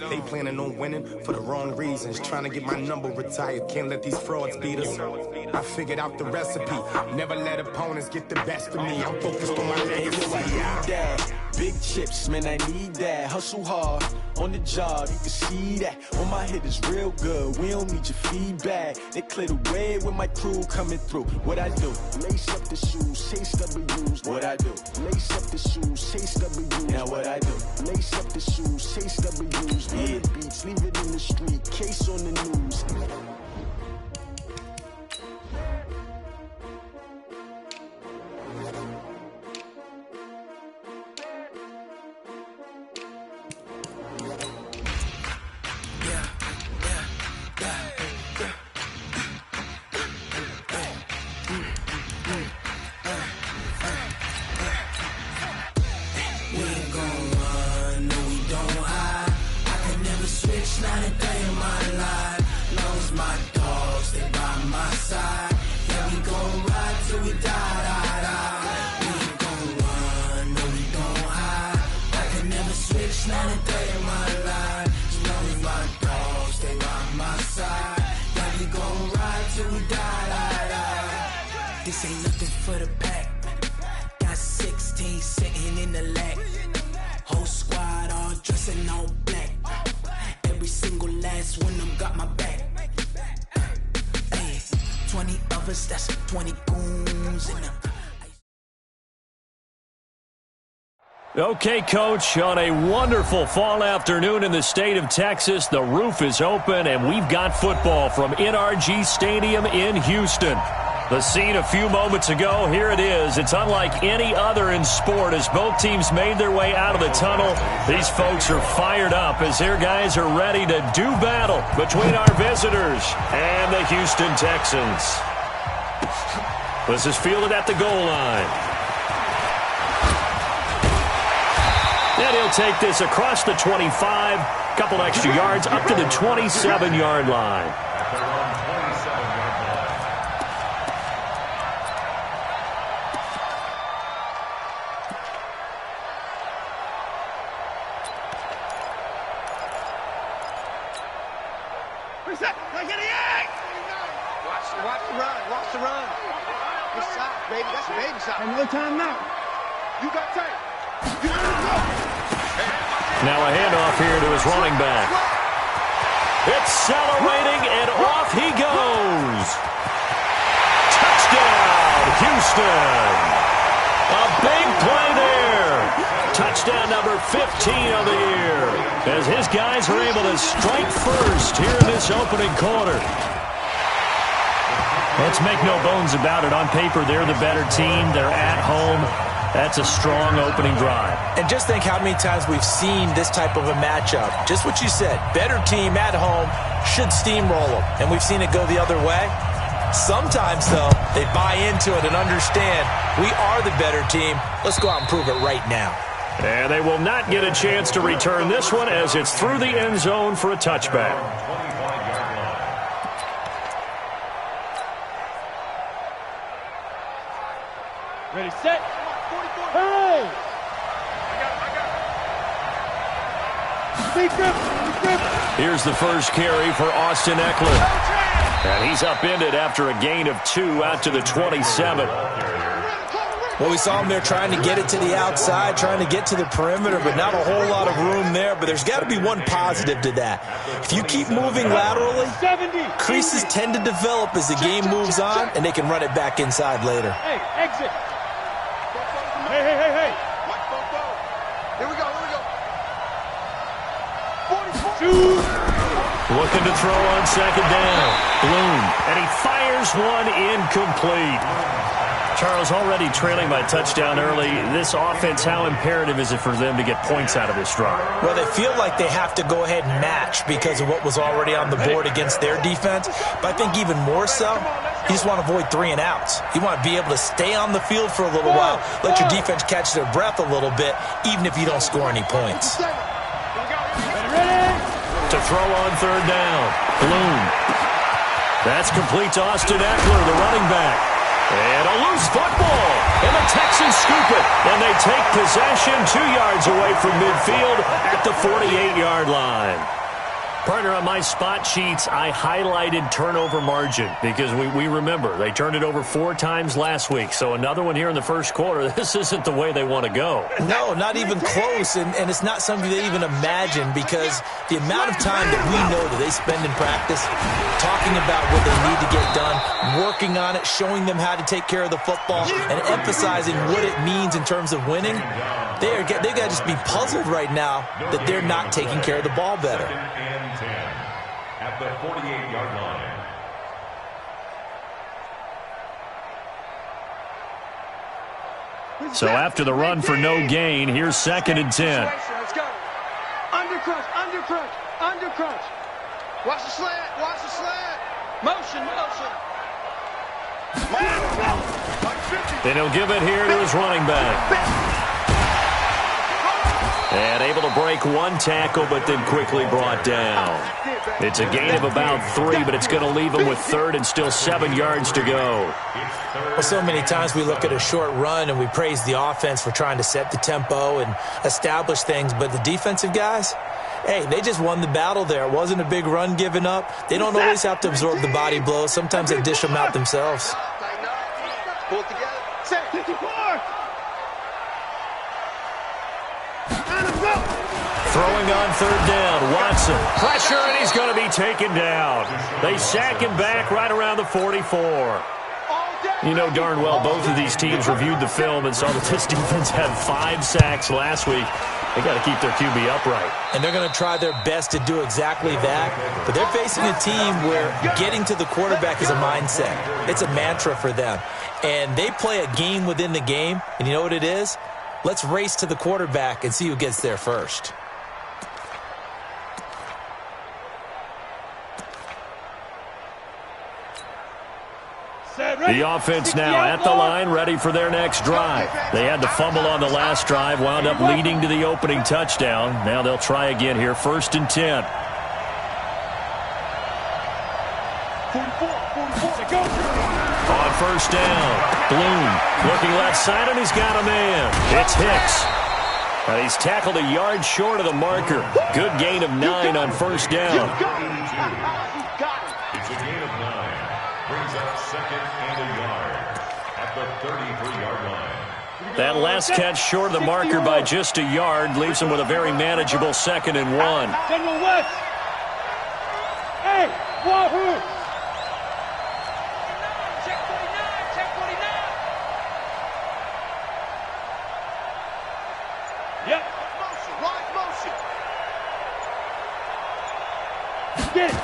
They planning on winning for the wrong reasons. Trying to get my number retired. Can't let these frauds beat us. I figured out the recipe. Never let opponents get the best of me. I'm focused on my legacy. Big chips, man, I need that. Hustle hard on the job, you can see that. When my hit is real good, we don't need your feedback. They clear the way with my crew coming through. What I do? Lace up the shoes, chase W's. What I do? Lace up the shoes, chase W's. Now what I do? Lace up the shoes, chase W's. Yeah, beats, leave it in the street, case on the news. Not a day in my life, long as my dogs stay by my side. Yeah, we gon' ride till we die. We ain't gon' run, no we gon' hide. I can never switch, not a day in my life, as long as my dogs stay by my side. Yeah, we gon' ride till we die. This ain't nothing for the pack. Got 16 sitting in the lag. Whole squad all dressing all black. Every single last one of them got my back. Hey, 20 of us, that's 20 goons in them. Okay, Coach, on a wonderful fall afternoon in the state of Texas, the roof is open, and we've got football from NRG Stadium in Houston. The scene a few moments ago, here it is. It's unlike any other in sport as both teams made their way out of the tunnel. These folks are fired up as their guys are ready to do battle between our visitors and the Houston Texans. This is fielded at the goal line. And he'll take this across the 25, couple extra yards up to the 27-yard line. Watch the run. Good shot, baby. That's a baby shot. And no time now. You got time. Now a handoff here to his running back. Accelerating, and off he goes. Touchdown, Houston. A big play there. Touchdown number 15 of the year, as his guys are able to strike first here in this opening quarter. Let's make no bones about it. On paper, they're the better team. They're at home. That's a strong opening drive. And just think how many times we've seen this type of a matchup. Just what you said, better team at home should steamroll them. And we've seen it go the other way. Sometimes, though, they buy into it and understand we are the better team. Let's go out and prove it right now. And they will not get a chance to return this one as it's through the end zone for a touchback. Ready, set. Hey! Here's the first carry for Austin Eckler. And he's upended after a gain of 2 out to the 27. Well, we saw him there trying to get it to the outside, trying to get to the perimeter, but not a whole lot of room there. But there's got to be one positive to that. If you keep moving laterally, creases tend to develop as the game moves on, and they can run it back inside later. Hey, exit. Hey. Here we go. Looking to throw on second down. Bloom. And he fires one incomplete. Charles, already trailing by touchdown early. This offense, how imperative is it for them to get points out of this drive? Well, they feel like they have to go ahead and match because of what was already on the board against their defense. But I think even more so, you just want to avoid 3 and outs. You want to be able to stay on the field for a little while, let your defense catch their breath a little bit, even if you don't score any points. To throw on third down. Bloom. That's complete to Austin Eckler, the running back. And a loose football. And the Texans scoop it. And they take possession 2 yards away from midfield at the 48-yard line. Partner, on my spot sheets, I highlighted turnover margin because we remember they turned it over 4 times last week. So another one here in the first quarter. This isn't the way they want to go. No, not even close, and it's not something they even imagine because the amount of time that we know that they spend in practice talking about what they need to get done, working on it, showing them how to take care of the football, and emphasizing what it means in terms of winning, they've got to just be puzzled right now that they're not taking care of the ball better. At the 48-yard line. So after the run for no gain, here's 2nd and 10. Let's go. Under crunch, under crunch, under crunch. Watch the slant, watch the slant. Motion, motion. And he'll give it here to his running back. And able to break 1 tackle, but then quickly brought down. It's a gain of about 3, but it's going to leave him with 3rd and still 7 yards to go. Well, so many times we look at a short run and we praise the offense for trying to set the tempo and establish things, but the defensive guys, hey, they just won the battle there. It wasn't a big run given up. They don't always have to absorb the body blows. Sometimes they dish them out themselves. Pull it together. Set 54. Throwing on 3rd down, Watson. Pressure, and he's going to be taken down. They sack him back right around the 44. You know darn well both of these teams reviewed the film and saw that this defense had 5 sacks last week. They got to keep their QB upright. And they're going to try their best to do exactly that. But they're facing a team where getting to the quarterback is a mindset. It's a mantra for them. And they play a game within the game. And you know what it is? Let's race to the quarterback and see who gets there first. The offense now at the line, ready for their next drive. They had the fumble on the last drive, wound up leading to the opening touchdown. Now they'll try again here, 1st and 10. 44. On 1st down, Bloom looking left side, and he's got a man. It's Hicks. And he's tackled a yard short of the marker. Good gain of 9 on 1st down. It's a gain of 9. Brings up 2nd and a yard at the 33-yard line. That last catch short of the marker by just a yard leaves him with a very manageable 2nd and 1. General West. Hey, Wahoo. Check 49, check 49. Yep. Motion, wide motion. Get it.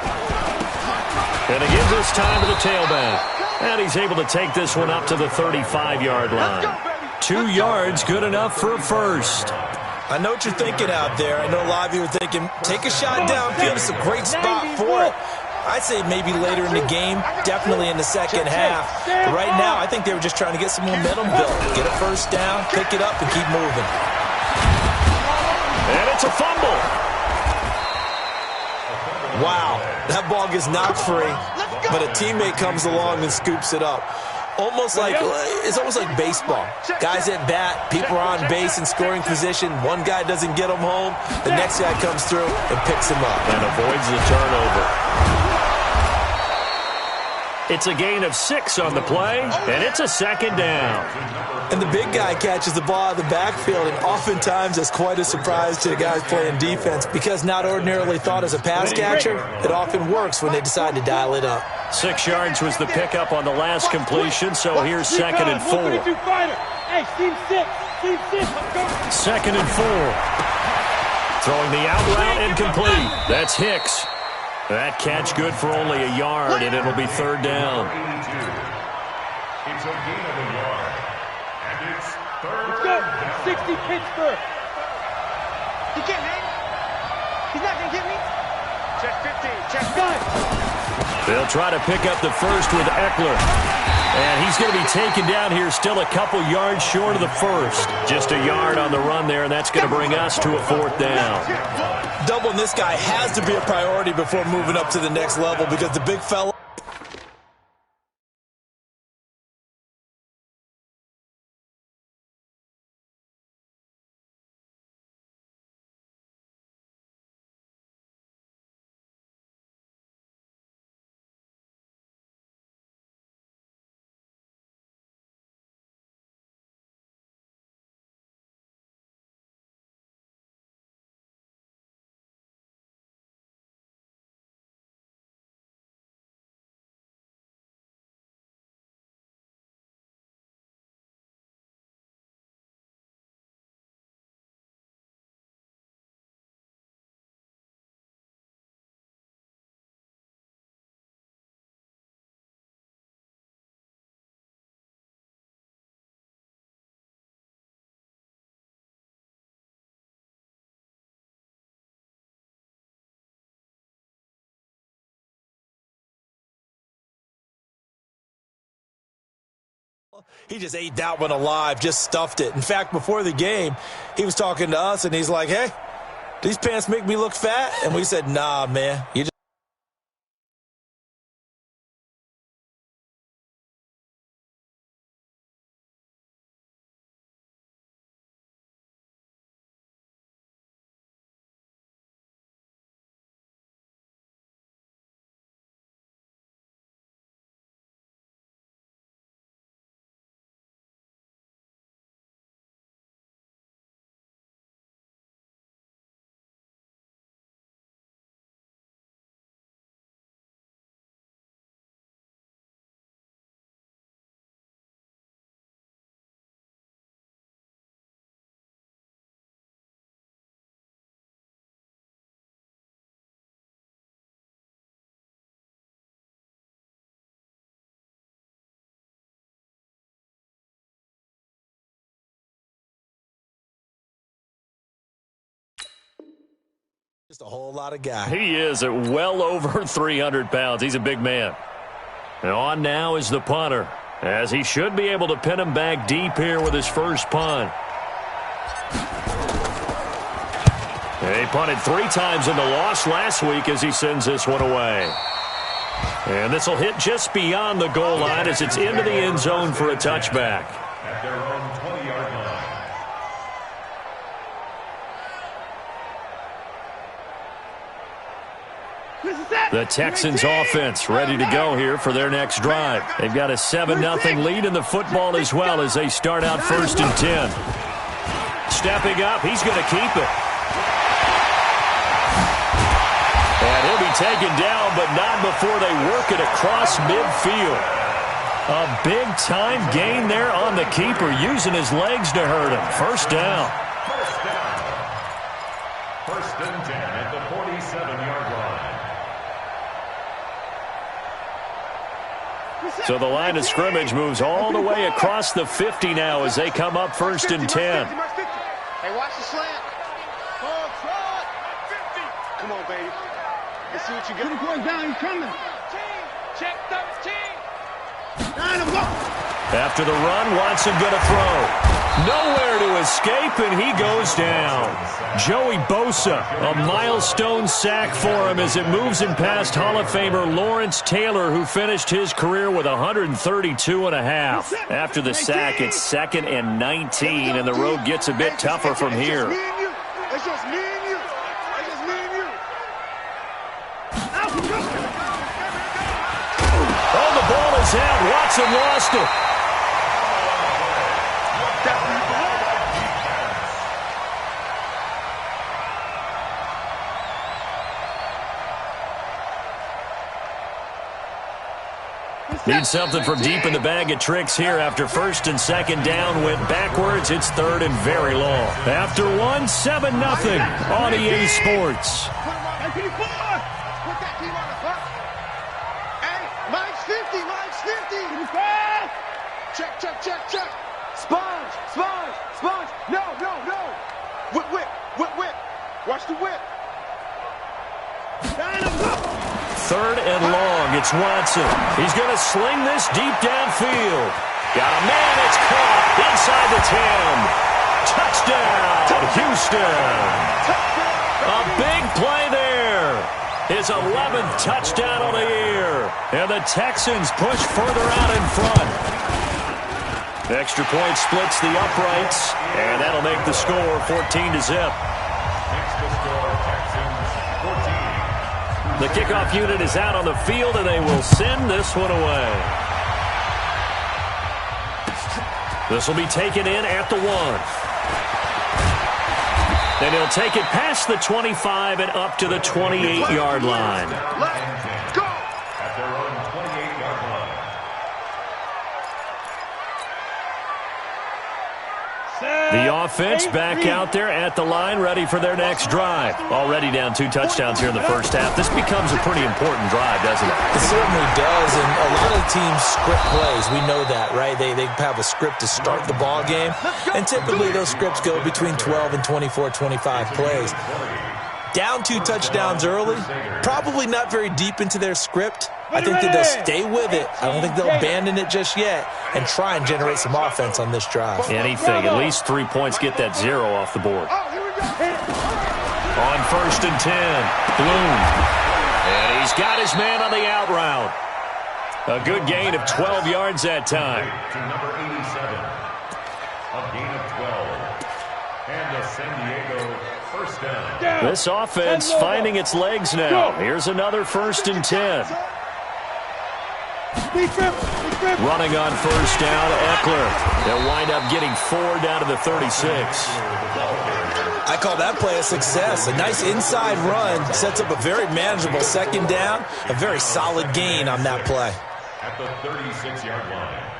And he gives this time to the tailback. And he's able to take this one up to the 35-yard line. 2 yards, good enough for a first. I know what you're thinking out there. I know a lot of you are thinking, take a shot downfield. It's a great spot for it. I'd say maybe later in the game, definitely in the second half. But right now, I think they were just trying to get some momentum built. Get a first down, pick it up, and keep moving. And it's a fumble. Wow, that ball gets knocked free, but a teammate comes along and scoops it up. It's almost like baseball. Guys at bat, people are on base in scoring position. One guy doesn't get him home. The next guy comes through and picks him up. And avoids the turnover. It's a gain of 6 on the play, and it's a 2nd down. And the big guy catches the ball out of the backfield, and oftentimes it's quite a surprise to the guys playing defense because not ordinarily thought as a pass catcher, it often works when they decide to dial it up. 6 yards was the pickup on the last completion, so here's 2nd and 4. Hey, team 6, let's go. 2nd and 4. Throwing the out route incomplete. That's Hicks. That catch good for only a yard, and it'll be 3rd down. It's a gain of a yard. And it's 3rd Let's down. go. 60 Pittsburgh. He can't hang. He's not going to get me. Check 15. Check 5. They'll try to pick up the first with Eckler. And he's going to be taken down here still a couple yards short of the first. Just a yard on the run there, and that's going to bring us to a 4th down. Doubling this guy has to be a priority before moving up to the next level because the big fella He just ate that one alive, just stuffed it. In fact, before the game, he was talking to us, and he's like, hey, these pants make me look fat? And we said, nah, man. You just a whole lot of guy. He is at well over 300 pounds. He's a big man. And on now is the punter, as he should be able to pin him back deep here with his first punt. He punted 3 times in the loss last week as he sends this one away. And this will hit just beyond the goal line as it's into the end zone for a touchback. At their own 20-yard line. The Texans offense ready to go here for their next drive. They've got a 7-0 lead in the football as well as they start out 1st and 10. Stepping up, he's going to keep it. And he'll be taken down, but not before they work it across midfield. A big-time gain there on the keeper, using his legs to hurt him. First down. First and 10 at the 47-yard line. So the line of scrimmage moves all the way across the 50 now as they come up 1st and 10. Hey, watch the slant. Come on, baby. Let's see what you got. Put the down. He's coming. Check 13. After the run, Watson going to throw. Nowhere to escape, and he goes down. Joey Bosa, a milestone sack for him as it moves him past Hall of Famer Lawrence Taylor, who finished his career with 132.5. After the sack, it's 2nd and 19, and the road gets a bit tougher from here. It's just me and you. It's just me and you. Oh, the ball is out. Watson lost it. Need something from deep in the bag of tricks here after 1st and 2nd down went backwards. It's 3rd and very long. After 1, 7-0 on EA Sports. Put that team on the clock. Hey, mine's 50. Mine's 50. Check. Sponge. No. Whip. Watch the whip. 3rd and long. It's Watson. He's going to sling this deep downfield. Got a man. It's caught inside the 10. Touchdown, Houston. A big play there. His 11th touchdown of the year. And the Texans push further out in front. Extra point splits the uprights, and that'll make the score 14-0. Makes the score Texans 14. The kickoff unit is out on the field, and they will send this one away. This will be taken in at the 1. And he'll take it past the 25 and up to the 28-yard line. Let's go! At their own 28-yard line. The offense back out there at the line, ready for their next drive. Already down 2 touchdowns here in the first half. This becomes a pretty important drive, doesn't it? It certainly does, and a lot of teams script plays. We know that, right? They have a script to start the ball game, and typically those scripts go between 12 and 24, 25 plays. down 2 touchdowns early, probably not very deep into their script. I think that they'll stay with it. I don't think they'll abandon it just yet and try and generate some offense on this drive. Anything, at least 3 points, get that 0 off the board. On 1st and 10, Bloom. And he's got his man on the out route. A good gain of 12 yards that time. To number 87, a gain of 12. And a San Diego first down. This offense finding its legs now. Here's another 1st and 10. Running on 1st down, Eckler. They'll wind up getting 4 down to the 36. I call that play a success. A nice inside run sets up a very manageable 2nd down. A very solid gain on that play. At the 36-yard line.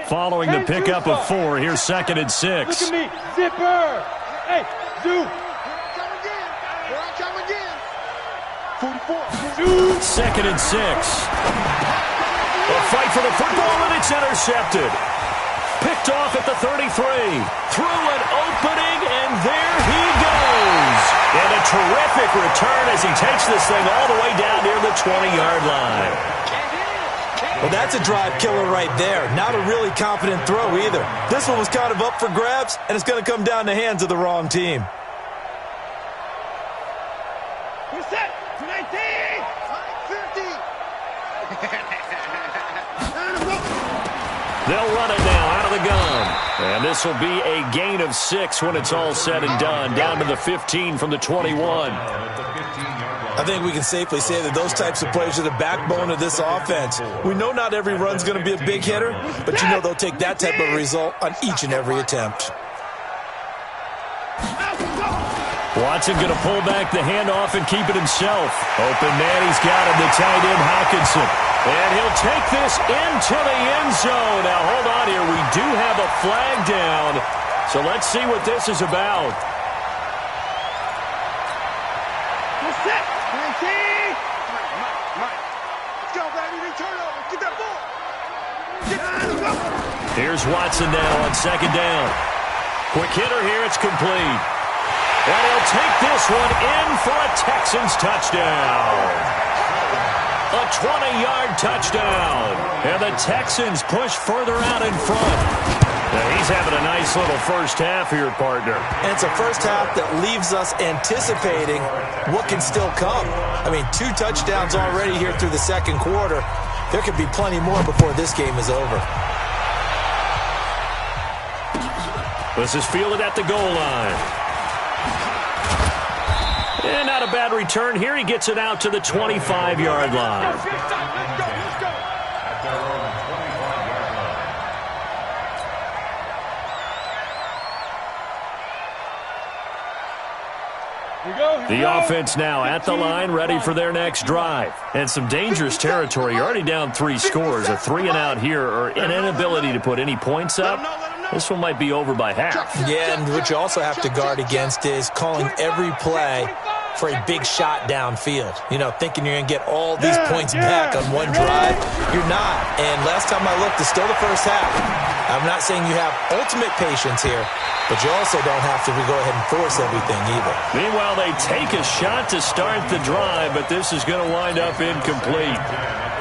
Following the pickup of 4, here's 2nd and 6. Look at me, zipper. Hey, Zoo. Here I come again. 44. 2nd and 6. A fight for the football, and it's intercepted. Picked off at the 33. Through an opening, and there he goes. And a terrific return as he takes this thing all the way down near the 20-yard line. Well, that's a drive killer right there. Not a really confident throw either. This one was kind of up for grabs, and it's going to come down the hands of the wrong team. Who's that? 19. 50. They'll run it now out of the gun. And this will be a gain of 6 when it's all said and done. Down to the 15 from the 21. I think we can safely say that those types of plays are the backbone of this offense. We know not every run's going to be a big hitter, but you know they'll take that type of result on each and every attempt. Watson going to pull back the handoff and keep it himself. Open man, he's got him, the tight end Hawkinson. And he'll take this into the end zone. Now, hold on here. We do have a flag down. So let's see what this is about. What's that? 19. Mike. Let's go, baby. They turn over. Get that ball. Here's Watson now on 2nd down. Quick hitter here. It's complete. And he'll take this one in for a Texans touchdown. A 20-yard touchdown. And the Texans push further out in front. Now he's having a nice little first half here, partner. And it's a first half that leaves us anticipating what can still come. I mean, 2 touchdowns already here through the 2nd quarter. There could be plenty more before this game is over. This is fielded at the goal line. And not a bad return here. He gets it out to the 25-yard line. Let's go. At their own 25-yard line. The offense now at the line, ready for their next drive. And some dangerous territory. You're already down 3 scores. A 3-and-out here, or an inability to put any points up. This one might be over by half. Yeah, and what you also have to guard against is calling every play for a big shot downfield. You know, thinking you're going to get all these points back on one drive. You're not. And last time I looked, it's still the first half. I'm not saying you have ultimate patience here, but you also don't have to go ahead and force everything either. Meanwhile, they take a shot to start the drive, but this is going to wind up incomplete.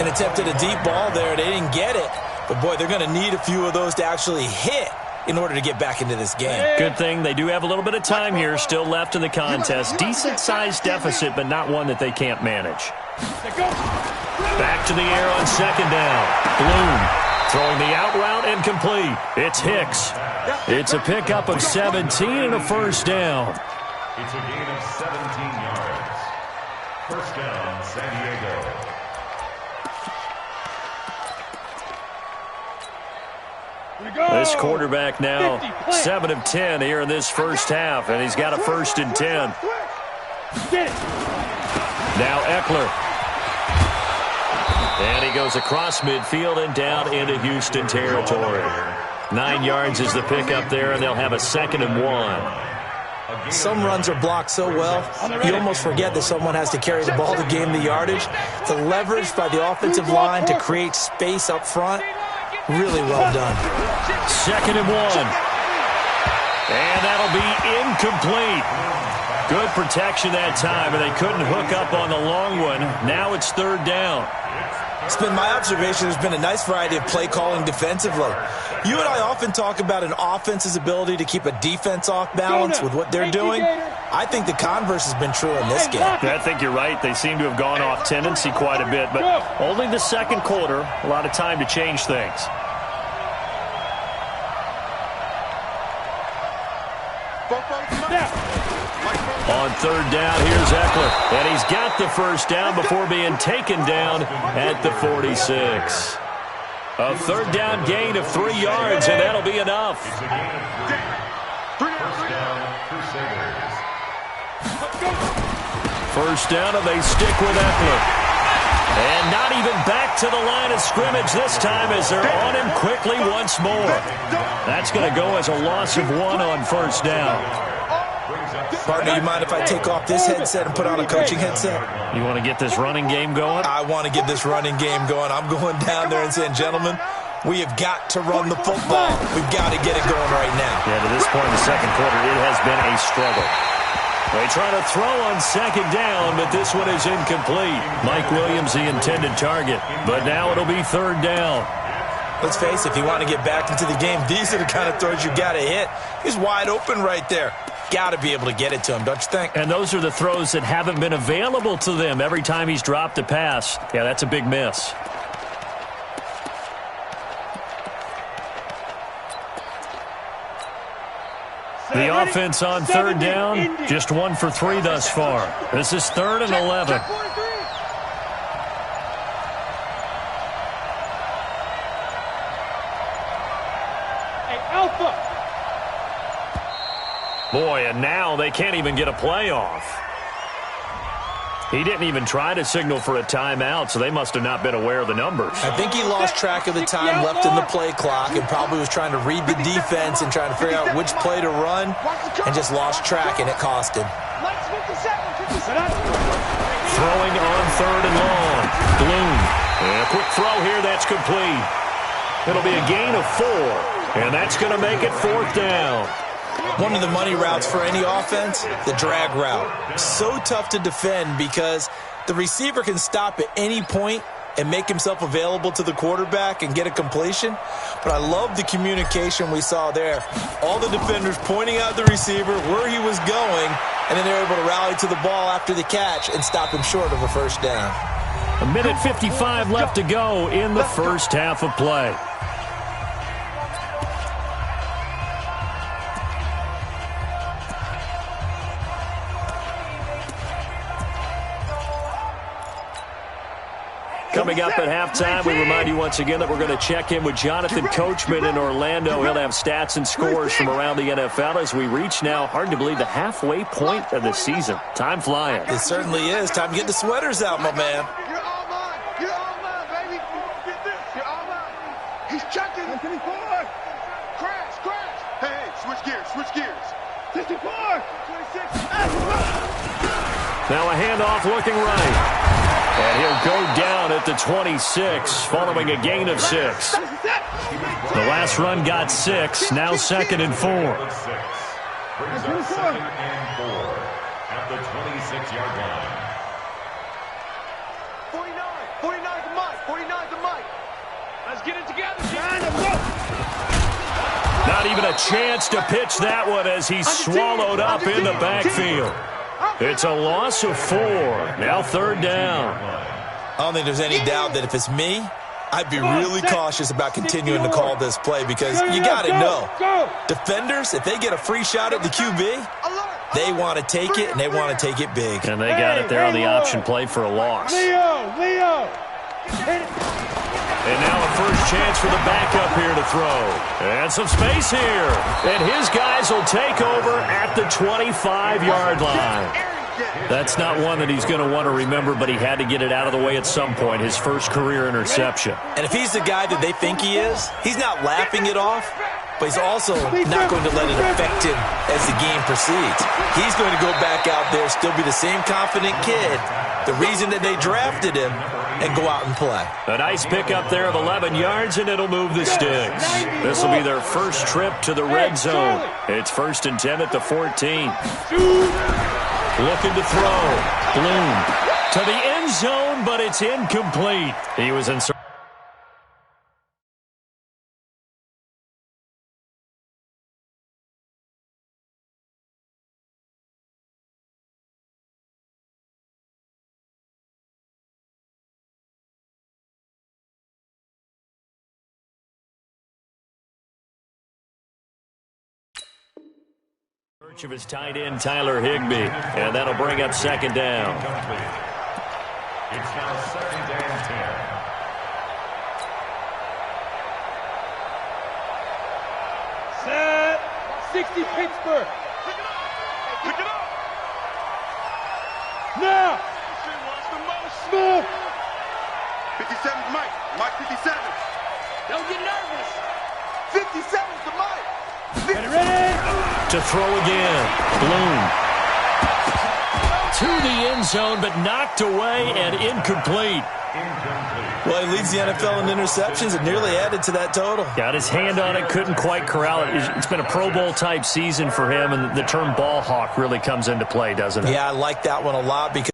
An attempt at a deep ball there. They didn't get it. But, boy, they're going to need a few of those to actually hit in order to get back into this game. Good thing they do have a little bit of time here still left in the contest. Decent-sized deficit, but not one that they can't manage. Back to the air on 2nd down. Bloom throwing the out route and complete. It's Hicks. It's a pickup of 17 and a first down. It's a gain of 17 yards. First down, San Diego. This quarterback now 7 of 10 here in this first half, and he's got a 1st and 10. Now Eckler. And he goes across midfield and down into Houston territory. 9 yards is the pickup there, and they'll have a 2nd and 1. Some runs are blocked so well, you almost forget that someone has to carry the ball to gain the yardage. The leverage by the offensive line to create space up front, really well done. 2nd and 1. And that'll be incomplete. Good protection that time, and they couldn't hook up on the long one. Now it's 3rd down. It's been my observation there's been a nice variety of play calling defensively. You and I often talk about an offense's ability to keep a defense off balance with what they're doing. I think the converse has been true in this game. I think you're right. They seem to have gone off tendency quite a bit, but only the 2nd quarter. A lot of time to change things. On 3rd down, here's Eckler. And he's got the 1st down before being taken down at the 46. A 3rd down gain of 3 yards, and that'll be enough. First down, and they stick with Eckler. And not even back to the line of scrimmage this time as they're on him quickly once more. That's going to go as a loss of 1 on 1st down. Partner, you mind if I take off this headset and put on a coaching headset? You want to get this running game going? I want to get this running game going. I'm going down there and saying, gentlemen, we have got to run the football. We've got to get it going right now. Yeah, to this point in the 2nd quarter, it has been a struggle. They try to throw on 2nd down, but this one is incomplete. Mike Williams, the intended target, but now it'll be 3rd down. Let's face it, if you want to get back into the game, these are the kind of throws you got to hit. He's wide open right there. Got to be able to get it to him, don't you think? And those are the throws that haven't been available to them every time he's dropped a pass. Yeah, that's a big miss. The offense on 3rd down, just 1 for 3 thus far. This is 3rd and 11. Boy, and now they can't even get a play off. He didn't even try to signal for a timeout, so they must have not been aware of the numbers. I think he lost track of the time left in the play clock and probably was trying to read the defense and trying to figure out which play to run and just lost track, and it cost him. Throwing on 3rd and long. Bloom. And a quick throw here, that's complete. It'll be a gain of 4, and that's going to make it 4th down. One of the money routes for any offense, the drag route. So tough to defend because the receiver can stop at any point and make himself available to the quarterback and get a completion. But I love the communication we saw there. All the defenders pointing out the receiver, where he was going, and then they're able to rally to the ball after the catch and stop him short of a 1st down. 1:55 left to go in the first half of play. Coming up at halftime, we remind you once again that we're going to check in with Jonathan Coachman in Orlando. He'll have stats and scores from around the NFL as we reach now, hard to believe, the halfway point of the season. Time flying. It certainly is. Time to get the sweaters out, my man. You're all mine. You're all mine, baby. Get this. You're all mine. He's checking. 24. Crash. Hey, switch gears. 64. 26. Now a handoff looking right. And he'll go down at the 26 following a gain of 6. The last run got 6. Now 2nd and 4. Brings up 2nd and 4 at the 26-yard line. 49 to Mike. Let's get it together. Not even a chance to pitch that one as he's swallowed up in the backfield. It's a loss of 4. Now 3rd down. I don't think there's any doubt that if it's me, I'd be really cautious about continuing to call this play because you got to know, defenders, if they get a free shot at the QB, they want to take it, and they want to take it big. And they got it there on the option play for a loss. Leo. And now a first chance for the backup here to throw. And some space here. And his guys will take over at the 25-yard line. That's not one that he's going to want to remember, but he had to get it out of the way at some point, his first career interception. And if he's the guy that they think he is, he's not laughing it off, but he's also not going to let it affect him as the game proceeds. He's going to go back out there, still be the same confident kid, the reason that they drafted him, and go out and play. A nice pickup there of 11 yards, and it'll move the sticks. This will be their first trip to the red zone. It's 1st and 10 at the 14. Looking to throw. Bloom to the end zone, but it's incomplete. He was in. Of his tight end, Tyler Higbee, and that'll bring up 2nd down. It's now 2nd and 10. Set. 60 Pittsburgh. Pick it up. Now. Smooth. 57's Mike. Mike 57. Don't get nervous. 57's the Mike. Ready. To throw again. Bloom. To the end zone, but knocked away and incomplete. Well, he leads the NFL in interceptions and nearly added to that total. Got his hand on it, couldn't quite corral it. It's been a Pro Bowl-type season for him, and the term ball hawk really comes into play, doesn't it? Yeah, I like that one a lot because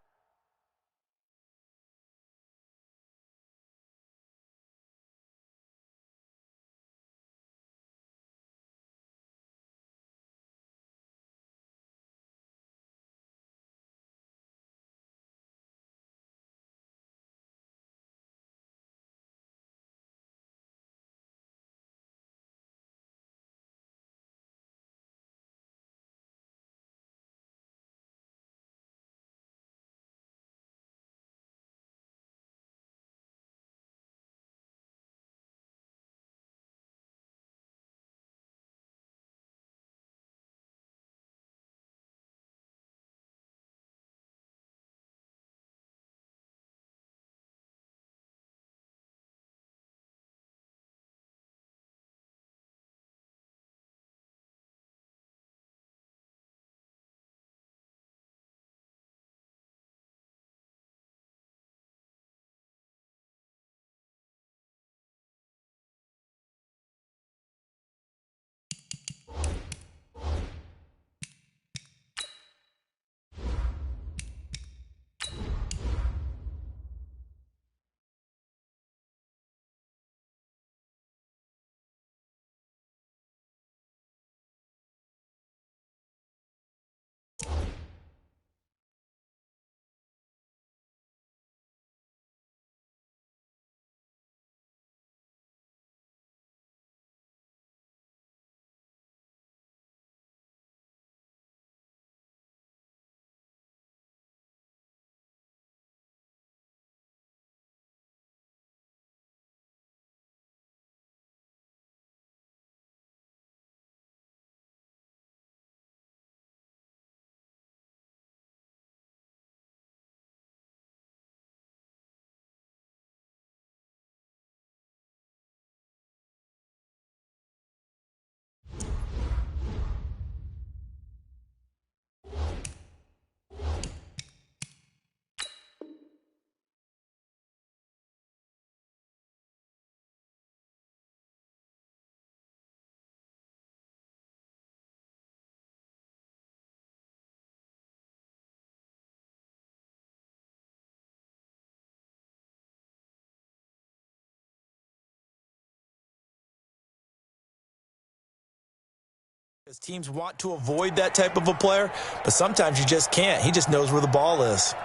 teams want to avoid that type of a player, but sometimes you just can't. He just knows where the ball is.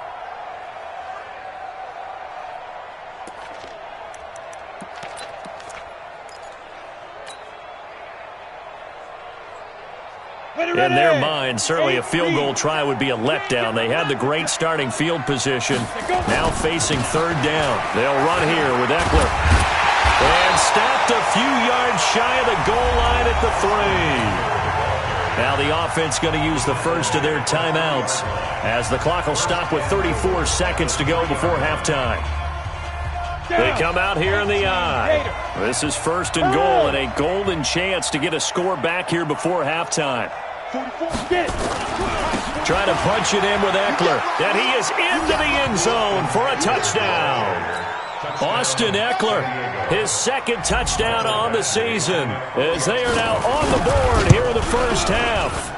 In their mind, certainly a field goal try would be a letdown. They had the great starting field position. Now facing 3rd down. They'll run here with Eckler. And stopped a few yards shy of the goal line at the 3. Now the offense going to use the first of their timeouts as the clock will stop with 34 seconds to go before halftime. They come out here in the I. This is first and goal and a golden chance to get a score back here before halftime. Trying to punch it in with Eckler. And he is into the end zone for a touchdown. Austin Eckler, his second touchdown on the season, as they are now on the board here in the first half.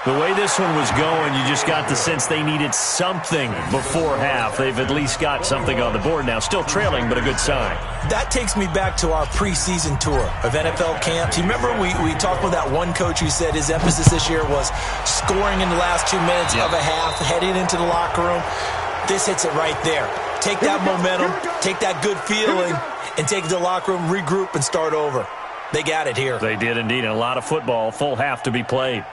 The way this one was going, you just got the sense they needed something before half. They've at least got something on the board now. Still trailing, but a good sign. That takes me back to our preseason tour of NFL camps. You remember we talked with that one coach who said his emphasis this year was scoring in the last 2 minutes of a half, heading into the locker room. This hits it right there. Take that momentum, take that good feeling, and take it to the locker room, regroup, and start over. They got it here. They did indeed. And a lot of football, full half to be played.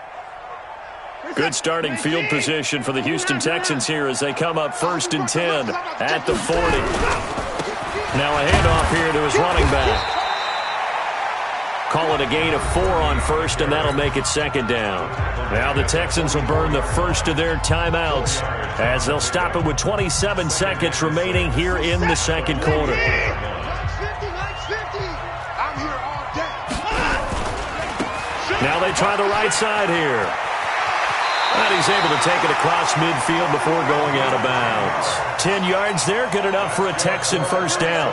Good starting field position for the Houston Texans here as they come up first and 10 at the 40. Now a handoff here to his running back. Call it a gain of 4 on first, and that'll make it second down. Now the Texans will burn the first of their timeouts as they'll stop it with 27 seconds remaining here in the second quarter. Now they try the right side here. And he's able to take it across midfield before going out of bounds. 10 yards there, good enough for a Texan first down.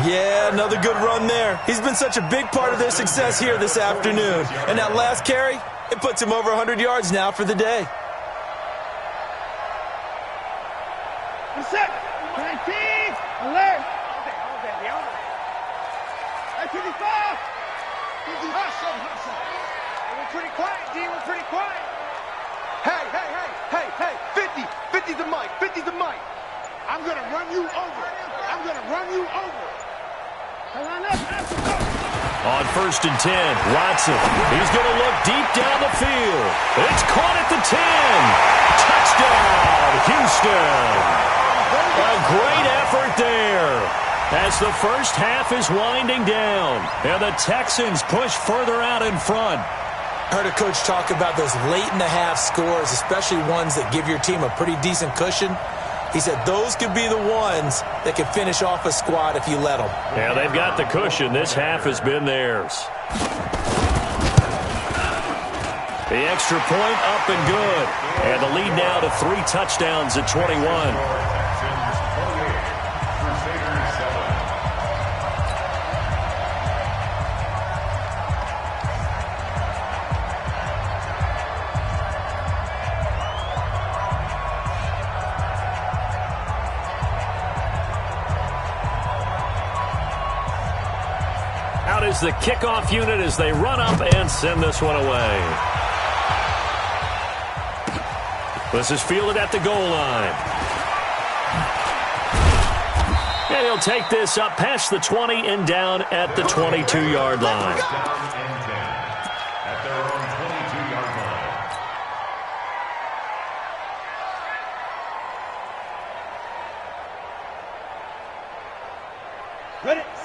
Yeah, another good run there. He's been such a big part of their success here this afternoon. And that last carry, it puts him over 100 yards now for the day. Set. 19. Alert. Hey, 55. We're pretty quiet, D. We're pretty quiet. Hey, 50. 50's the mic. 50's the mic. I'm going to run you over. On first and 10, Watson. He's going to look deep down the field. It's caught at the 10. Touchdown, Houston. A great effort there as the first half is winding down. And the Texans push further out in front. I heard a coach talk about those late-in-the-half scores, especially ones that give your team a pretty decent cushion. He said those could be the ones that can finish off a squad if you let them. Yeah, they've got the cushion. This half has been theirs. The extra point up and good. And the lead now to 3 touchdowns at 21. Is the kickoff unit as they run up and send this one away. This is fielded at the goal line. And he'll take this up past the 20 and down at the 22-yard line.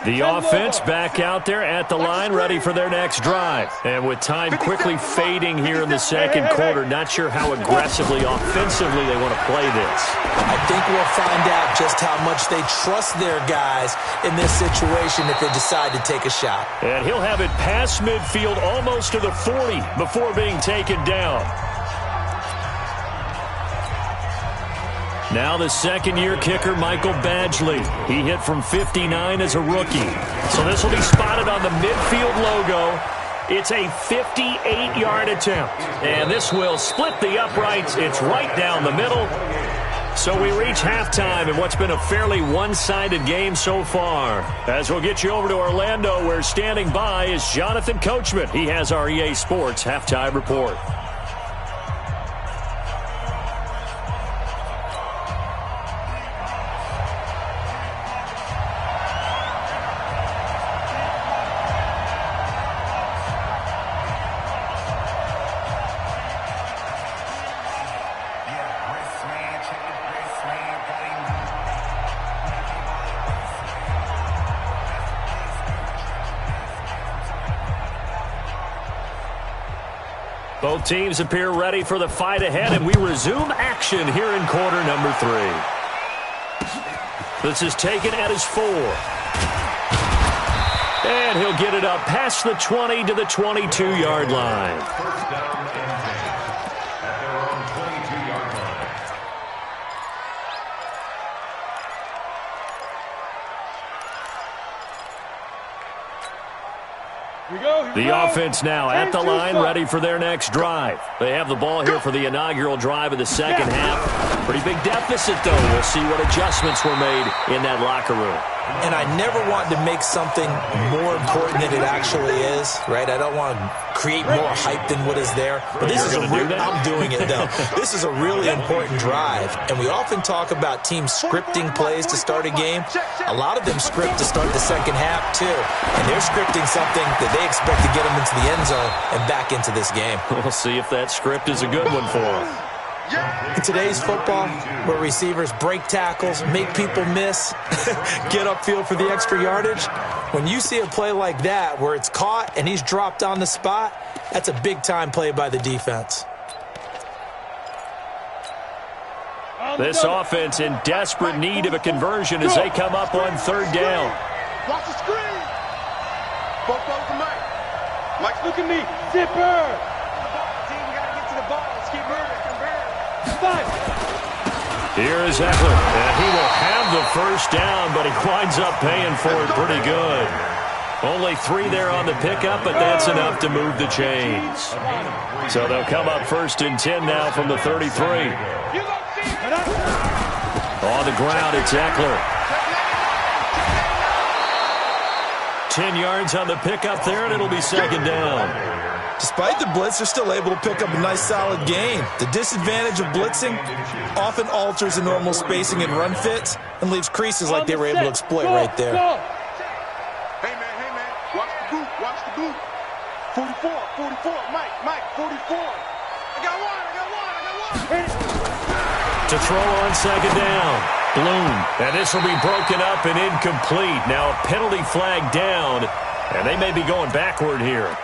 The offense back out there at the line, ready for their next drive. And with time quickly fading here in the second quarter, not sure how aggressively, offensively they want to play this. I think we'll find out just how much they trust their guys in this situation if they decide to take a shot. And he'll have it past midfield almost to the 40 before being taken down. Now the second-year kicker, Michael Badgley. He hit from 59 as a rookie. So this will be spotted on the midfield logo. It's a 58-yard attempt. And this will split the uprights. It's right down the middle. So we reach halftime in what's been a fairly one-sided game so far. As we'll get you over to Orlando, where standing by is Jonathan Coachman. He has our EA Sports halftime report. Both teams appear ready for the fight ahead, and we resume action here in quarter number 3. This is taken at his 4. And he'll get it up past the 20 to the 22-yard line. First down and 10 at their own 22-yard line. The offense now at the line, ready for their next drive. They have the ball here for the inaugural drive of the second half. Pretty big deficit, though. We'll see what adjustments were made in that locker room. And I never want to make something more important than it actually is, right? I don't want to create more hype than what is there. But this is I'm doing it, though. This is a really important drive. And we often talk about teams scripting plays to start a game. A lot of them script to start the second half, too. And they're scripting something that they expect to get them into the end zone and back into this game. We'll see if that script is a good one for them. In today's football, where receivers break tackles, make people miss, get upfield for the extra yardage, when you see a play like that where it's caught and he's dropped on the spot, that's a big-time play by the defense. This offense in desperate need of a conversion as they come up on third down. Watch the screen. Both over Mike. Mike, look at me. Zipper. Team, we got to get to the ball. Let's keep moving. Here is Eckler, and he will have the first down, but he winds up paying for it pretty good. Only 3 there on the pickup, but that's enough to move the chains. So they'll come up first and 10 now from the 33. On the ground, it's Eckler. 10 yards on the pickup there, and it'll be second down. Despite the blitz, they're still able to pick up a nice, solid gain. The disadvantage of blitzing often alters the normal spacing and run fits and leaves creases like they were able to exploit right there. Hey, man, watch the boot, watch the boot. 44, Mike, 44. I got one. To throw on second down, Bloom. And this will be broken up and incomplete. Now a penalty flag down, and they may be going backward here.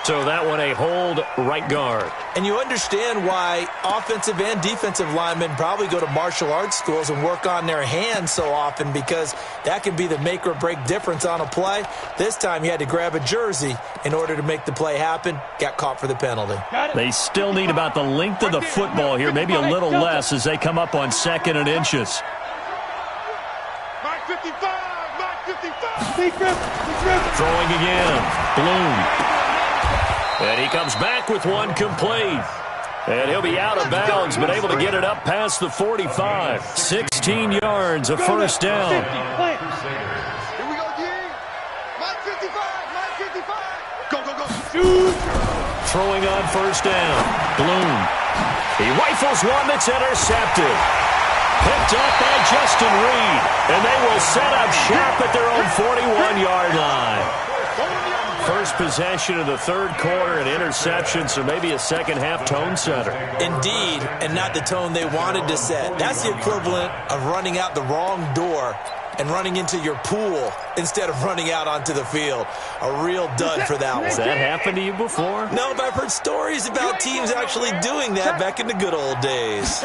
So that one a hold right guard. And you understand why offensive and defensive linemen probably go to martial arts schools and work on their hands so often, because that can be the make or break difference on a play. This time he had to grab a jersey in order to make the play happen. Got caught for the penalty. They still need about the length of the football here, maybe a little less as they come up on 2nd and inches. Mike 55. Throwing again. Bloom. And he comes back with one complete. And he'll be out of bounds, but able to get it up past the 45. 16 yards, a first down. Here we go, D. Mike 55. Go. Throwing on first down. Bloom. He rifles one that's intercepted. Picked up by Justin Reed. And they will set up shop at their own 41-yard line. First possession of the third quarter, an interception, so maybe a second-half tone setter. Indeed, and not the tone they wanted to set. That's the equivalent of running out the wrong door and running into your pool instead of running out onto the field. A real dud for that one. Has that happened to you before? No, but I've heard stories about teams actually doing that back in the good old days.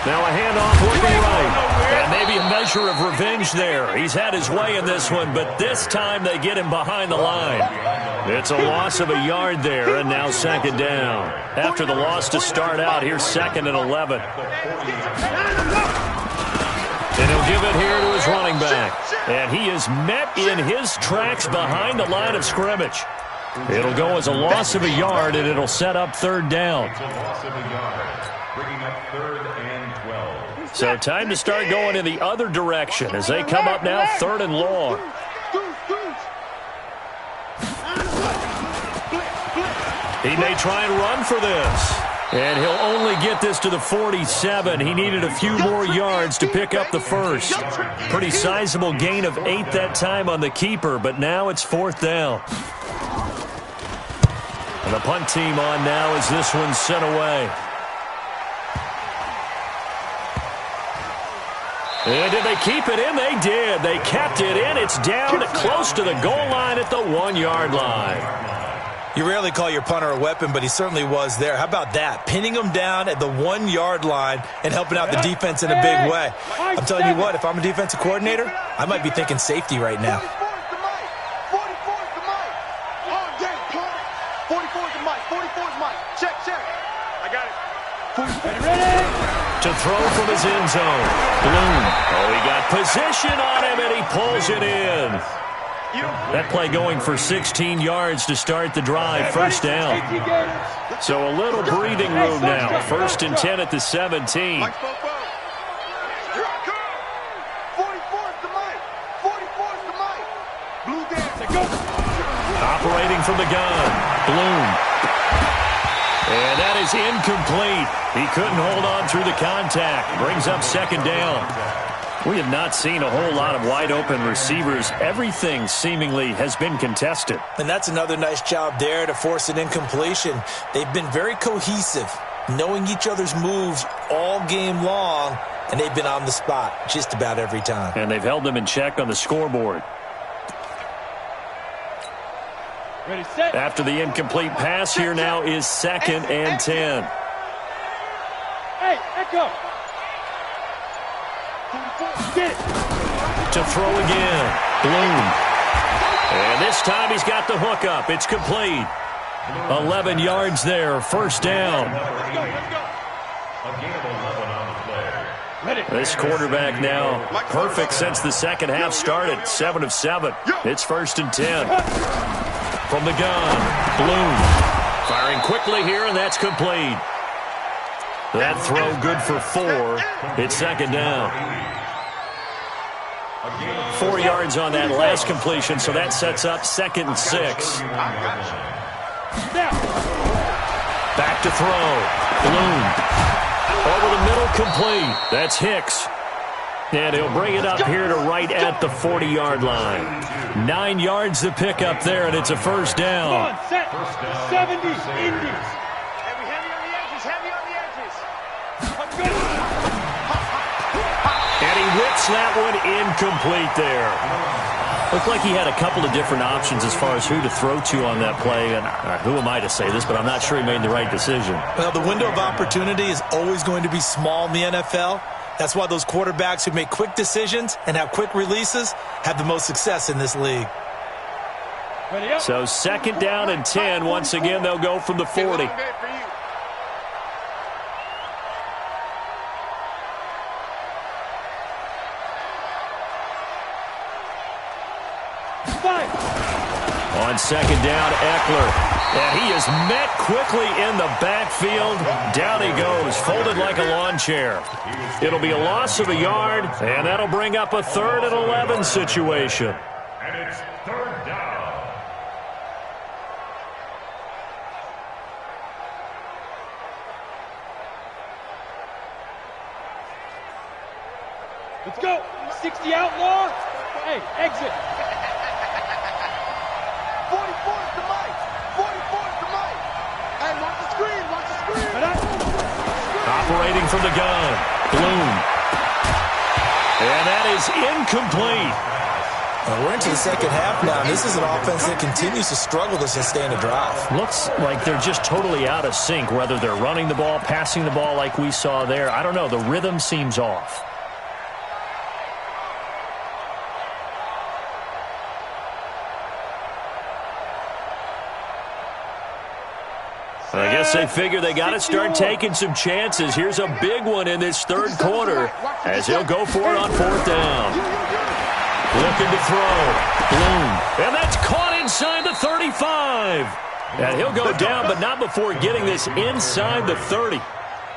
Now a handoff looking right. And maybe a measure of revenge there. He's had his way in this one, but this time they get him behind the line. It's a loss of a yard there, and now second down. After the loss to start out, here's 2nd and 11. And he'll give it here to his running back. And he is met in his tracks behind the line of scrimmage. It'll go as a loss of a yard, and it'll set up third down. It's a loss of a yard, bringing up 3rd and 12. So time to start going in the other direction as they come up now 3rd and long. He may try and run for this. And he'll only get this to the 47. He needed a few more yards to pick up the first. Pretty sizable gain of 8 that time on the keeper, but now it's 4th down. And the punt team on now as this one's sent away. And did they keep it in? They did. They kept it in. It's down close to the goal line at the 1-yard line. You rarely call your punter a weapon, but he certainly was there. How about that? Pinning him down at the 1-yard line and helping out the defense in a big way. I'm telling you what, if I'm a defensive coordinator, I might be thinking safety right now. 44 is the mic. Oh, dang, 44 is the mic. 44 is Mike. Check. I got it. Ready? To throw from his end zone. Bloom. Oh, he got position on him, and he pulls it in. That play going for 16 yards to start the drive. First down. So a little breathing room now. First and 10 at the 17. Mike Bobo. Here I come. 44 is the mic. 44 is the mic. Blue dance. Go. Operating from the gun. Bloom. And that is incomplete. He couldn't hold on through the contact. Brings up second down. We have not seen a whole lot of wide-open receivers. Everything seemingly has been contested. And that's another nice job there to force an incompletion. They've been very cohesive, knowing each other's moves all game long, and they've been on the spot just about every time. And they've held them in check on the scoreboard. Ready, set. After the incomplete pass, here now is second and 10. Hey, echo. Get it. To throw again. Bloom. And this time he's got the hook up. It's complete. 11 yards there. First down. This quarterback now perfect since the second half started. 7 of 7. It's first and 10. From the gun. Bloom. Firing quickly here, and that's complete. That throw good for 4. It's second down. 4 yards on that last completion, so that sets up second and 6. Back to throw. Bloom. Over the middle, complete. That's Hicks. And he'll bring it up here to right at the 40-yard line. 9 yards to pick up there, and it's a first down. Set. 70 Indies. Heavy on the edges. And he whips that one incomplete there. Looked like he had a couple of different options as far as who to throw to on that play. And who am I to say this, but I'm not sure he made the right decision. Well, the window of opportunity is always going to be small in the NFL. That's why those quarterbacks who make quick decisions and have quick releases have the most success in this league. So second down and 10. Once again, they'll go from the 40. On second down, Eckler. And he is met quickly in the backfield. Down he goes, folded like a lawn chair. It'll be a loss of a yard, and that'll bring up a 3rd and 11 situation. And it's third down. Let's go. 60 outlaw. Hey, exit. 44 is the mic. 44 is the mic. Hey, watch the screen. Watch the screen. Operating from the gun. Bloom. And that is incomplete. We're into the second half now. This is an offense that continues to struggle to sustain a drive. Looks like they're just totally out of sync, whether they're running the ball, passing the ball like we saw there. I don't know. The rhythm seems off. I guess they figure they got to start taking some chances. Here's a big one in this third quarter as he'll go for it on fourth down. Looking to throw. Bloom. And that's caught inside the 35. And he'll go down, but not before getting this inside the 30.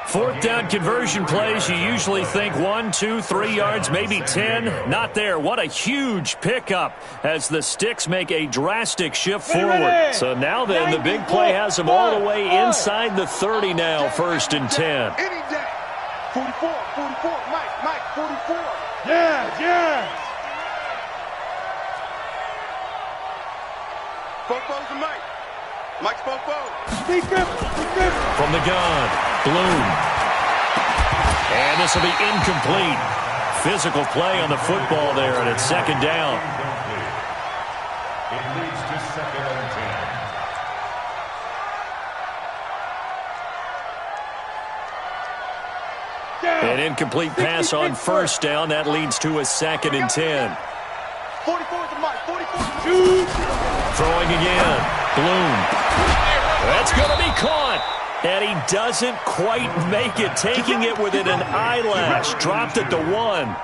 Fourth down conversion plays, you usually think 1, 2, 3 yards, maybe 10. Not there. What a huge pickup as the Sticks make a drastic shift forward. So now then, the big play has them all the way inside the 30 now, first and 10. Any day. 44, Mike, 44. Yeah. Bobo's the mic. Mike's Bobo. Speak up. From the gun, Bloom. And this will be incomplete. Physical play on the football there, and it's second down. It leads to second and 10. An incomplete pass on first down. That leads to a 2nd and 10. 44 to Mike. 44 Throwing again. Bloom. That's going to be caught. And he doesn't quite make it, taking it within an eyelash. Dropped it to 1.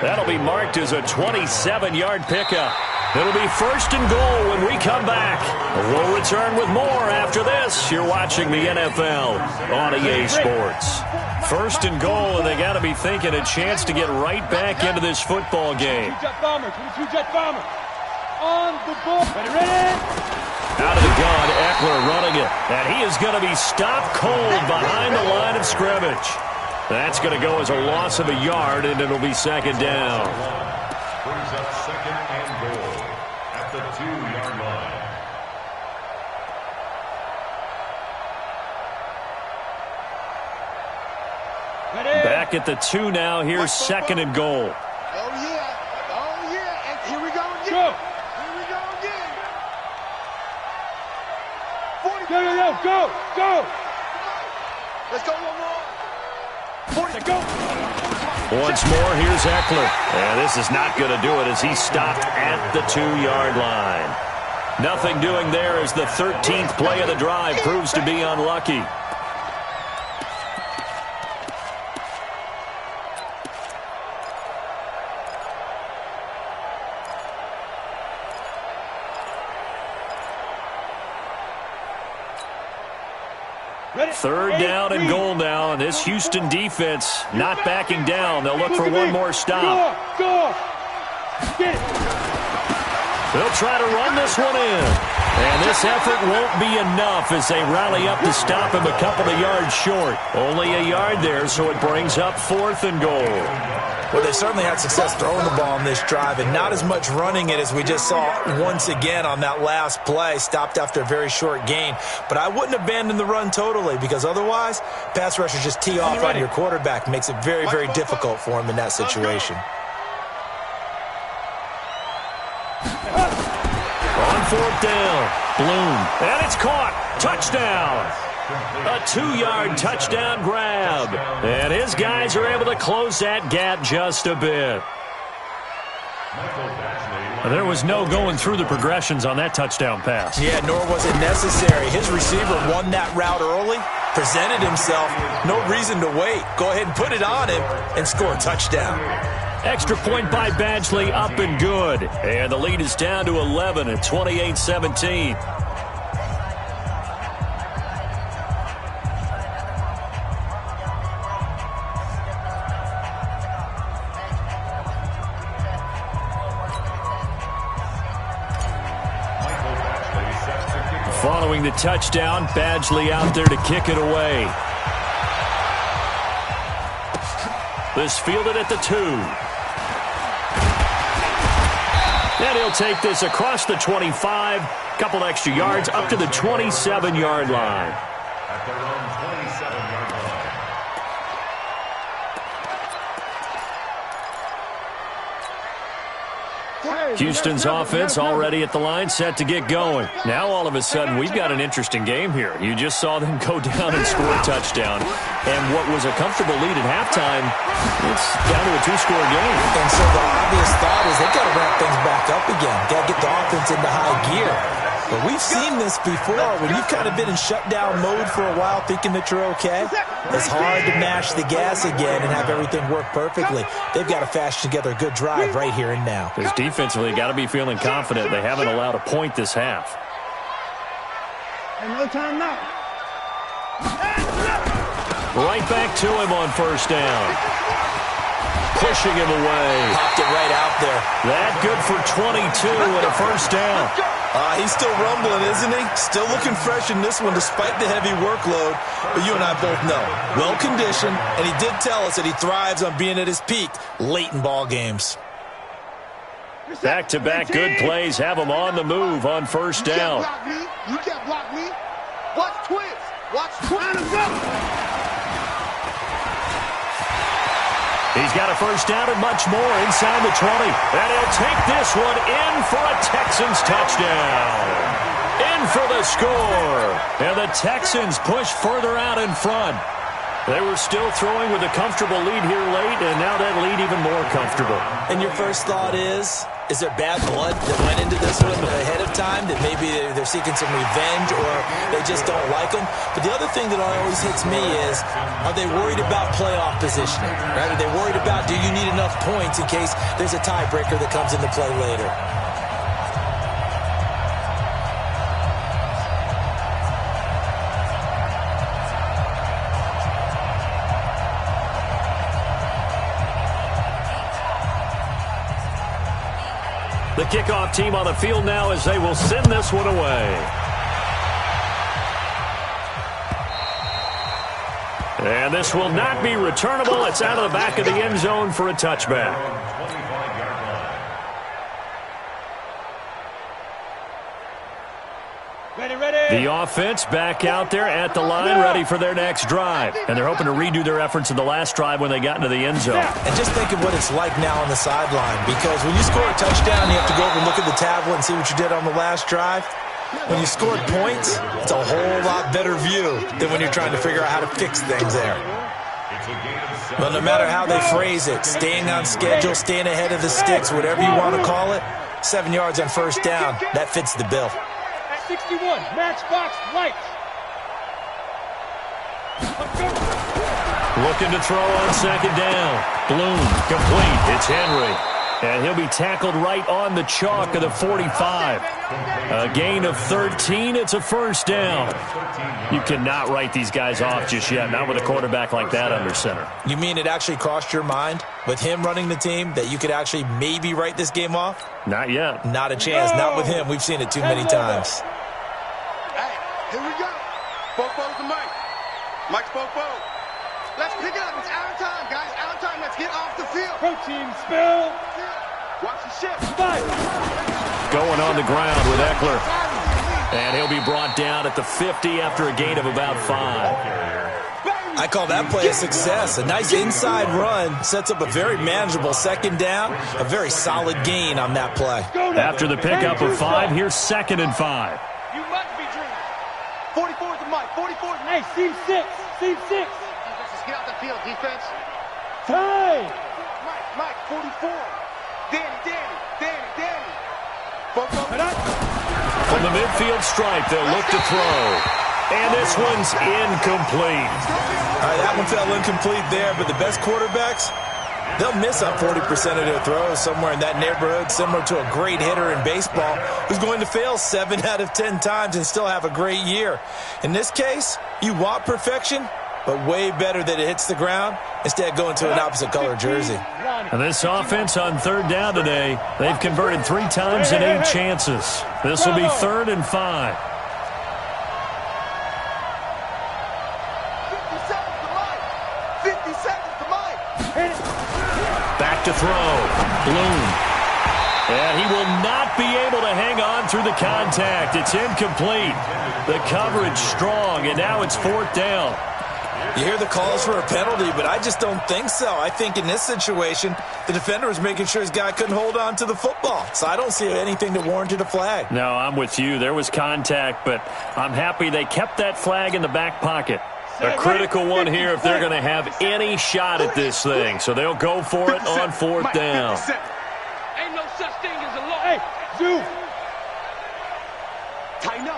That'll be marked as a 27-yard pickup. It'll be 1st and goal when we come back. We'll return with more after this. You're watching the NFL on EA Sports. 1st and goal, and they got to be thinking a chance to get right back into this football game. 22 jet bomber. 22 jet bomber. On the ball. Ready? Out of the gun, Eckler running it. And he is going to be stopped cold behind the line of scrimmage. That's going to go as a loss of a yard, and it'll be 2nd down. Brings up 2nd and goal at the 2-yard line. Back at the 2 now. Here's 2nd and goal. Oh, yeah. Oh, yeah. And here we go again. Go. Here we go again. 40. Go. Let's go one more. 40. Go. Once more, here's Eckler. And this is not going to do it as he stopped at the 2-yard line. Nothing doing there as the 13th play of the drive proves to be unlucky. Third down and goal now, and this Houston defense not backing down. They'll look for one more stop. Go. Get it. They'll try to run this one in. And this effort won't be enough as they rally up to stop him a couple of yards short. Only a yard there, so it brings up 4th and goal. Well, they certainly had success throwing the ball on this drive and not as much running it as we just saw once again on that last play. Stopped after a very short gain. But I wouldn't abandon the run totally because otherwise, pass rushers just tee off on your quarterback. Makes it very, very difficult for him in that situation. On 4th down, Bloom. And it's caught. Touchdown. A 2-yard touchdown grab. And his guys are able to close that gap just a bit. There was no going through the progressions on that touchdown pass. Yeah, nor was it necessary. His receiver won that route early, presented himself, no reason to wait. Go ahead and put it on him and score a touchdown. Extra point by Badgley, up and good. And the lead is down to 11 at 28-17. Following the touchdown, Badgley out there to kick it away. This fielded at the 2. And he'll take this across the 25, couple extra yards up to the 27-yard line. At their own 27-yard line. Houston's offense already at the line, set to get going. Now all of a sudden we've got an interesting game here. You just saw them go down and score a touchdown. And what was a comfortable lead at halftime, it's down to a 2-score game. And so the obvious thought is they've got to ramp things back up again. Got to get the offense into high gear. But we've seen this before when you've kind of been in shutdown mode for a while thinking that you're okay. It's hard to mash the gas again and have everything work perfectly. They've got to fashion together a good drive right here and now. Because defensively, got to be feeling confident. They haven't allowed a point this half. No time now. Right back to him on 1st down. Pushing him away. Popped it right out there. That good for 22 and a 1st down. He's still rumbling, isn't he? Still looking fresh in this one despite the heavy workload. But you and I both know, well-conditioned, and he did tell us that he thrives on being at his peak late in ball games. Back-to-back good plays have him on the move on 1st down. You can't block me. Watch twins. Watch twins. He's got a 1st down and much more inside the 20. And he'll take this one in for a Texans touchdown. In for the score. And the Texans push further out in front. They were still throwing with a comfortable lead here late, and now that lead even more comfortable. And your first thought is there bad blood that went into this one ahead of time, that maybe they're seeking some revenge or they just don't like them? But the other thing that always hits me is, are they worried about playoff positioning? Right? Are they worried about, do you need enough points in case there's a tiebreaker that comes into play later? The kickoff team on the field now as they will send this one away. And this will not be returnable. It's out of the back of the end zone for a touchback. The offense back out there at the line, ready for their next drive. And they're hoping to redo their efforts in the last drive when they got into the end zone. And just think of what it's like now on the sideline, because when you score a touchdown, you have to go over and look at the tablet and see what you did on the last drive. When you scored points, it's a whole lot better view than when you're trying to figure out how to fix things there. But no matter how they phrase it, staying on schedule, staying ahead of the sticks, whatever you want to call it, 7 yards on first down, that fits the bill. 61, matchbox lights. Looking to throw on second down. Bloom, complete. It's Henry. And he'll be tackled right on the chalk of the 45. A gain of 13. It's a first down. You cannot write these guys off just yet, not with a quarterback like that under center. You mean it actually crossed your mind with him running the team that you could actually maybe write this game off? Not yet. Not a chance. Not with him. We've seen it too many times. Hey, here we go. Bofo's the mic. Mike's Bofo. Let's pick it up. It's out of time, guys. Out of time. Let's get off the field. Protein spill. Watch the shift. Going on the ground with Eckler. And he'll be brought down at the 50 after a gain of about 5. I call that play a success. A nice inside run sets up a very manageable second down. A very solid gain on that play. After the pickup of 5, here's 2nd and 5. You must be dreaming. 44 is the mic. 44 is the mic. Hey, seam 6. Seam 6. Let's get off the field, defense. Time. Mike, 44. Danny. Bofo. From the midfield stripe, they'll look to throw. And this one's incomplete. All right, that one fell incomplete there, but the best quarterbacks, they'll miss on 40% of their throws, somewhere in that neighborhood, similar to a great hitter in baseball who's going to fail 7 out of 10 times and still have a great year. In this case, you want perfection, but way better that it hits the ground instead of going to an opposite color jersey. And this offense on 3rd down today, they've converted 3 times in 8 chances. This will be 3rd and 5. 50 seconds to Mike. Back to throw. Bloom. And he will not be able to hang on through the contact. It's incomplete. The coverage strong, and now it's 4th down. You hear the calls for a penalty, but I just don't think so. I think in this situation, the defender was making sure his guy couldn't hold on to the football. So I don't see anything that warranted a flag. No, I'm with you. There was contact, but I'm happy they kept that flag in the back pocket. A critical one here if they're going to have any shot at this thing. So they'll go for it on 4th down. Ain't no such thing as a law. Hey, Zoo. Tighten up.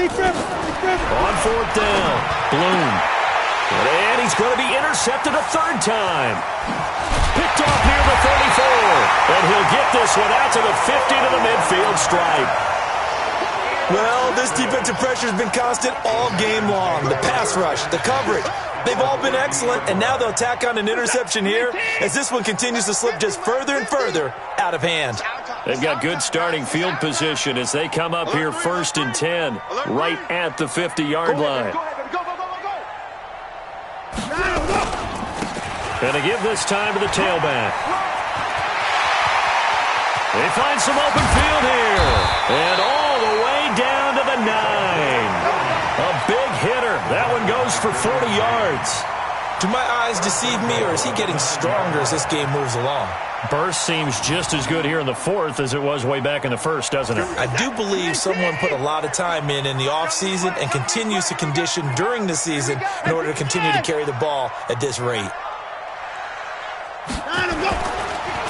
On 4th down, Bloom. And he's going to be intercepted a 3rd time. Picked off near the 34. And he'll get this one out to the 50 to the midfield stripe. Well, this defensive pressure has been constant all game long. The pass rush, the coverage, they've all been excellent, and now they'll tack on an interception here as this one continues to slip just further and further out of hand. They've got good starting field position as they come up here 1st and 10, right at the 50-yard line. And to give this time to the tailback. They find some open field here. And all the way down to the 9. A big hitter. That one goes for 40 yards. Do my eyes deceive me, or is he getting stronger as this game moves along? Burst seems just as good here in the fourth as it was way back in the first, doesn't it? I do believe someone put a lot of time in the offseason and continues to condition during the season in order to continue to carry the ball at this rate.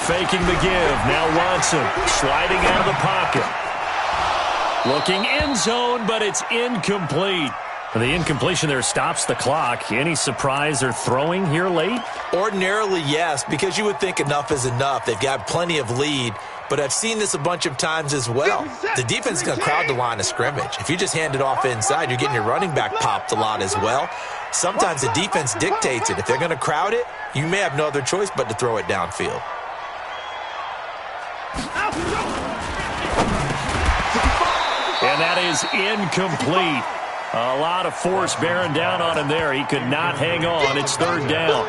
Faking the give. Now Watson sliding out of the pocket. Looking end zone, but it's incomplete. The incompletion there stops the clock. Any surprise they're throwing here late? Ordinarily, yes, because you would think enough is enough. They've got plenty of lead, but I've seen this a bunch of times as well. The defense is going to crowd the line of scrimmage. If you just hand it off inside, you're getting your running back popped a lot as well. Sometimes the defense dictates it. If they're going to crowd it, you may have no other choice but to throw it downfield. And that is incomplete. A lot of force bearing down on him there. He could not hang on. It's third down.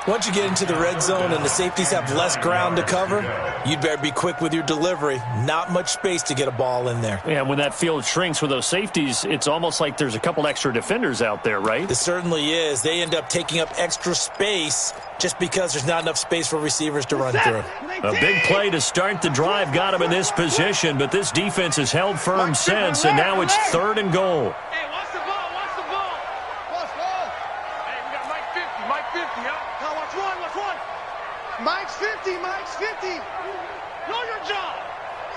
Once you get into the red zone and the safeties have less ground to cover, you'd better be quick with your delivery. Not much space to get a ball in there. Yeah, when that field shrinks with those safeties, it's almost like there's a couple extra defenders out there, right? It certainly is. They end up taking up extra space just because there's not enough space for receivers to run through. A big play to start the drive got him in this position, but this defense has held firm since, and now it's third and goal. Hey, watch the ball, watch the ball. Watch ball. Hey, we got Mike 50, Mike 50, huh? Now watch one. Mike's 50, Mike's 50. Know your job.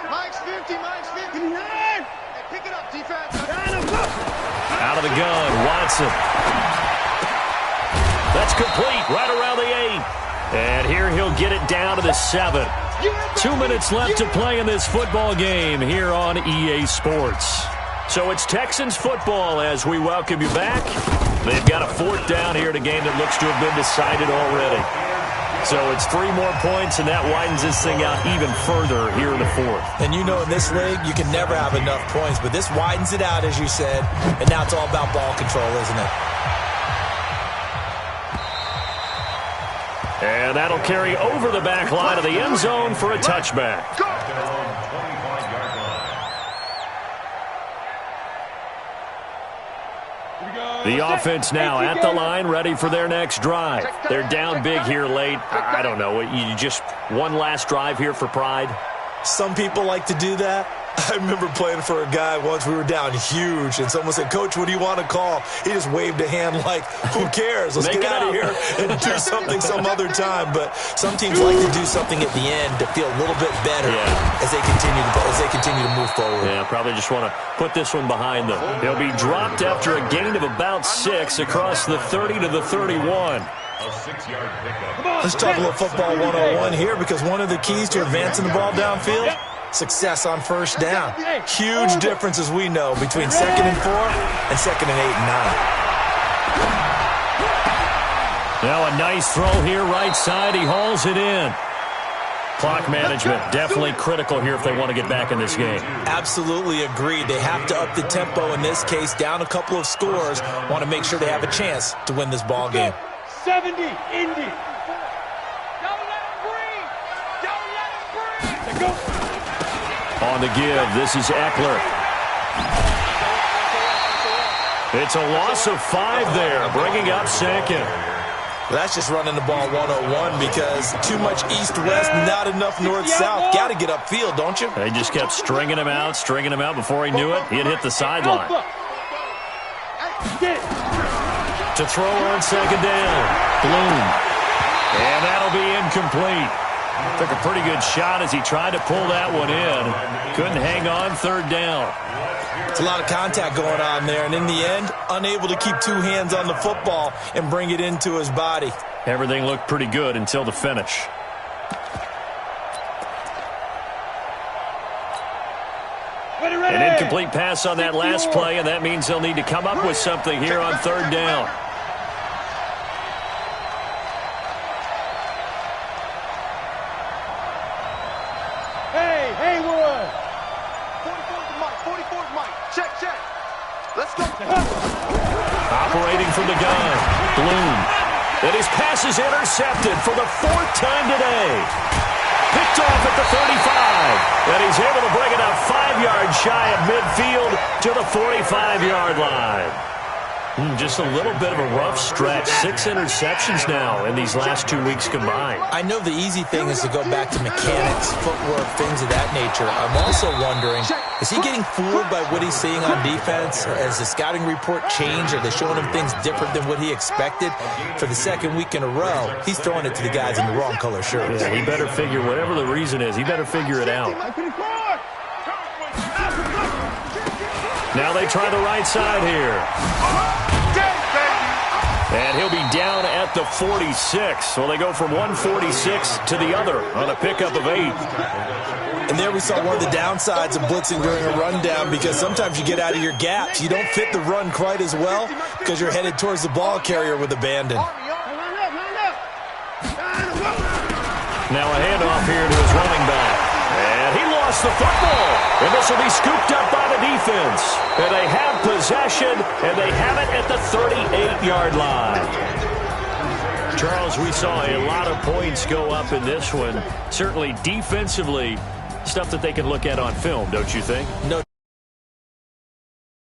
Mike's 50, Mike's 50. Hey, pick it up, defense. Out of the gun, Watson. That's complete, right around the 8. And here he'll get it down to the 7. 2 minutes left to play in this football game here on EA Sports. So it's Texans football as we welcome you back. They've got a fourth down here in a game that looks to have been decided already. So it's 3 more points, and that widens this thing out even further here in the fourth. And you know in this league, you can never have enough points, but this widens it out, as you said, and now it's all about ball control, isn't it? And that'll carry over the back line of the end zone for a touchback. The offense now at the line, ready for their next drive. They're down big here late. I don't know. You just one last drive here for pride? Some people like to do that. I remember playing for a guy once. We were down huge, and someone said, "Coach, what do you want to call?" He just waved a hand like, who cares? Let's get out of here and do something some other time. But some teams like to do something at the end to feel a little bit better as they continue to move forward. Yeah, probably just want to put this one behind them. They'll be dropped after a gain of about 6 across the 30 to the 31. Let's talk a little football 101 here, because one of the keys to advancing the ball downfield, success on first down. Huge difference, as we know, between 2nd and 4 and 2nd and 8 and 9. Now a nice throw here, right side. He hauls it in. Clock management definitely critical here if they want to get back in this game. Absolutely agreed. They have to up the tempo in this case, down a couple of scores. Want to make sure they have a chance to win this ball game. 70, Indy. Don't let him breathe. Don't let him breathe. Go. On the give, this is Eckler. It's a loss of 5 there, bringing up 2nd. Well, that's just running the ball 101, because too much east-west, not enough north-south. Got to get upfield, don't you? They just kept stringing him out. Before he knew it, he'd hit the sideline. To throw on 2nd down. Bloom. And that'll be incomplete. Took a pretty good shot as he tried to pull that one in. Couldn't hang on 3rd down. It's a lot of contact going on there, and in the end, unable to keep 2 hands on the football and bring it into his body. Everything looked pretty good until the finish. An incomplete pass on that last play, and that means they'll need to come up with something here on 3rd down. Hey, Haywood. 44 Mike. Check. Let's go. Operating from the gun, Bloom. And his pass is intercepted for the 4th time today. Picked off at the 35. And he's able to bring it up 5 yards shy of midfield to the 45-yard line. Just a little bit of a rough stretch. 6 interceptions now in these last 2 weeks combined. I know the easy thing is to go back to mechanics, footwork, things of that nature. I'm also wondering, is he getting fooled by what he's seeing on defense? Has the scouting report changed? Are they showing him things different than what he expected? For the second week in a row, he's throwing it to the guys in the wrong color shirts. Yeah, he better figure, whatever the reason is, he better figure it out. Now they try the right side here. And he'll be down at the 46. Well, they go from 146 to the other on a pickup of 8. And there we saw one of the downsides of blitzing during a rundown, because sometimes you get out of your gaps. You don't fit the run quite as well because you're headed towards the ball carrier with abandon. Now a handoff here to his running back. And he lost the football. And this will be scooped up by the defense. And they have possession, and they have it at the 38-yard line. Charles, we saw a lot of points go up in this one. Certainly defensively, stuff that they can look at on film, don't you think? No.